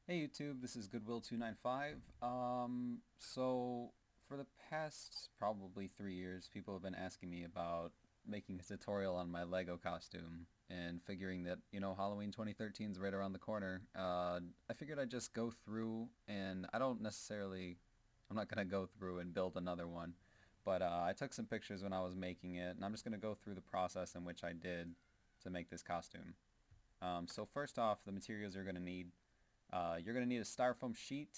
Hey YouTube, this is Goodwill295. So for the past probably 3 years, people have been asking me about making a tutorial on my Lego costume and figuring that, Halloween 2013 is right around the corner. I figured I'd just go through and I'm not going to go through and build another one, but I took some pictures when I was making it and I'm just going to go through the process in which I did to make this costume. So first off, the materials you're going to need. You're going to need a styrofoam sheet.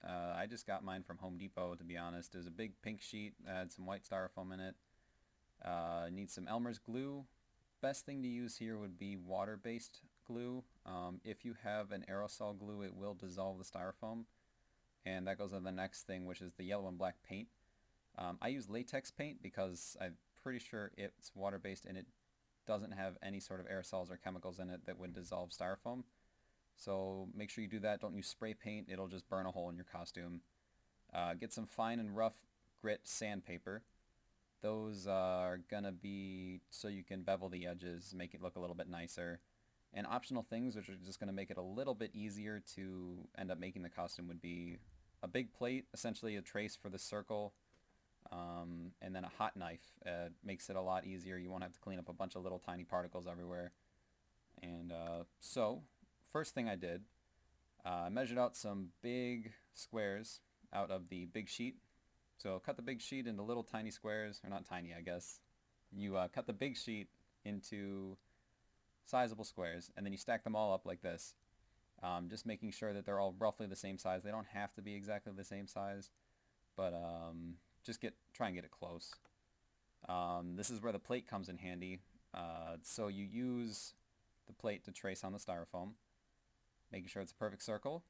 I just got mine from Home Depot, to be honest. There's a big pink sheet that had some white styrofoam in it. Need some Elmer's glue. Best thing to use here would be water-based glue. If you have an aerosol glue, it will dissolve the styrofoam. And that goes on the next thing, which is the yellow and black paint. I use latex paint because I'm pretty sure it's water-based and it doesn't have any sort of aerosols or chemicals in it that would dissolve styrofoam. So make sure you do that. Don't use spray paint. It'll just burn a hole in your costume. Get some fine and rough grit sandpaper. Those are going to be so you can bevel the edges, make it look a little bit nicer. And optional things which are just going to make it a little bit easier to end up making the costume would be a big plate, essentially a trace for the circle, and then a hot knife. Makes it a lot easier. You won't have to clean up a bunch of little tiny particles everywhere. And first thing I did, I measured out some big squares out of the big sheet. So cut the big sheet into little tiny squares, or not tiny, I guess. You cut the big sheet into sizable squares, and then you stack them all up like this. Just making sure that they're all roughly the same size. They don't have to be exactly the same size, but just try and get it close. This is where the plate comes in handy. So you use the plate to trace on the styrofoam, making sure it's a perfect circle,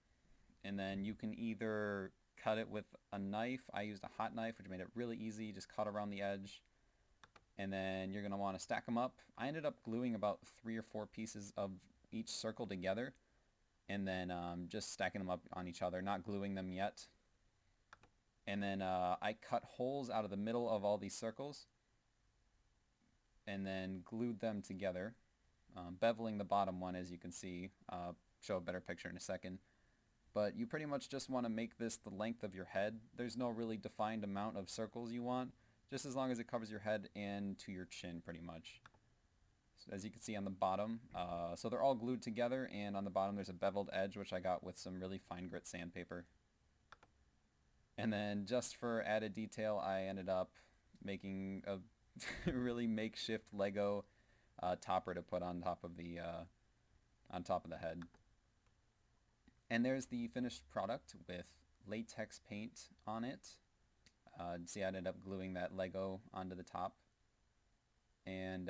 and then you can either cut it with a knife. I used a hot knife, which made it really easy. Just cut around the edge, and then you're going to want to stack them up. I ended up gluing about 3 or 4 pieces of each circle together, and then just stacking them up on each other, not gluing them yet. And then I cut holes out of the middle of all these circles, and then glued them together, beveling the bottom one, as you can see. Show a better picture in a second. But you pretty much just want to make this the length of your head. There's no really defined amount of circles you want, just as long as it covers your head and to your chin pretty much. So as you can see on the bottom, so they're all glued together, and on the bottom there's a beveled edge which I got with some really fine grit sandpaper. And then just for added detail, I ended up making a really makeshift Lego topper to put on top of the head. And there's the finished product with latex paint on it. See, I ended up gluing that Lego onto the top. And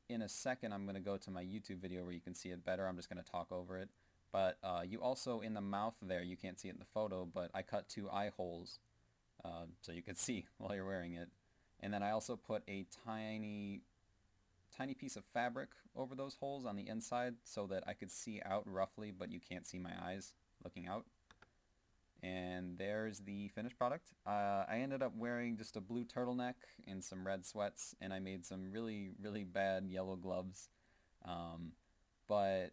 in a second, I'm going to go to my YouTube video where you can see it better. I'm just going to talk over it. But you also, in the mouth there, you can't see it in the photo, but I cut 2 eye holes so you could see while you're wearing it. And then I also put a tiny piece of fabric over those holes on the inside so that I could see out roughly, but you can't see my eyes looking out. And there's the finished product. I ended up wearing just a blue turtleneck and some red sweats, and I made some really, really bad yellow gloves. But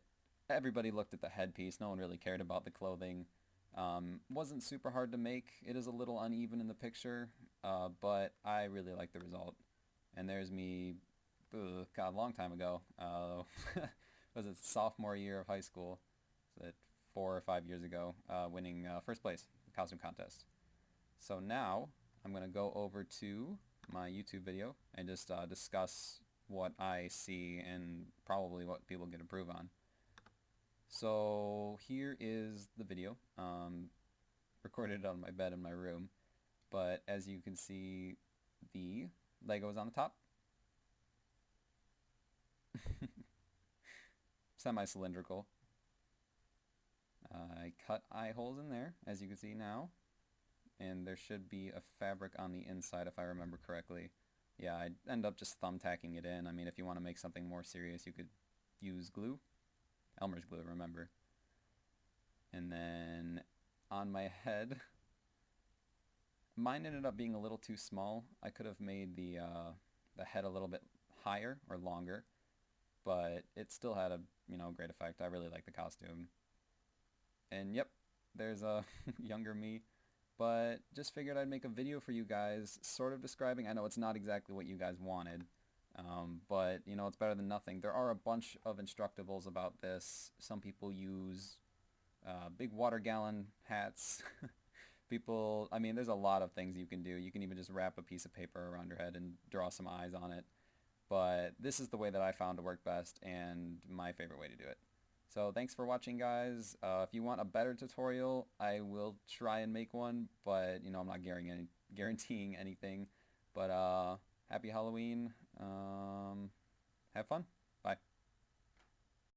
everybody looked at the headpiece. No one really cared about the clothing. Wasn't super hard to make. It is a little uneven in the picture, but I really like the result. And there's me, God, a long time ago. Was it sophomore year of high school? Was it 4 or 5 years ago? Winning first place, the costume contest. So now I'm going to go over to my YouTube video and just discuss what I see and probably what people can improve on. So here is the video, recorded on my bed in my room, but as you can see, the Lego is on the top. Semi-cylindrical. I cut eye holes in there, as you can see now, and there should be a fabric on the inside if I remember correctly. Yeah, I end up just thumbtacking it in. I mean, if you want to make something more serious, you could use glue. Elmer's glue, remember. And then on my head, mine ended up being a little too small. I could have made the head a little bit higher or longer, but it still had a great effect. I really like the costume. And yep, there's a younger me. But just figured I'd make a video for you guys, sort of describing. I know it's not exactly what you guys wanted, but you know it's better than nothing. There are a bunch of instructables about this. Some people use big water gallon hats. People, I mean, there's a lot of things you can do. You can even just wrap a piece of paper around your head and draw some eyes on it. But this is the way that I found to work best and my favorite way to do it. So thanks for watching, guys. If you want a better tutorial, I will try and make one, but you know I'm not guaranteeing anything. But happy Halloween. Have fun.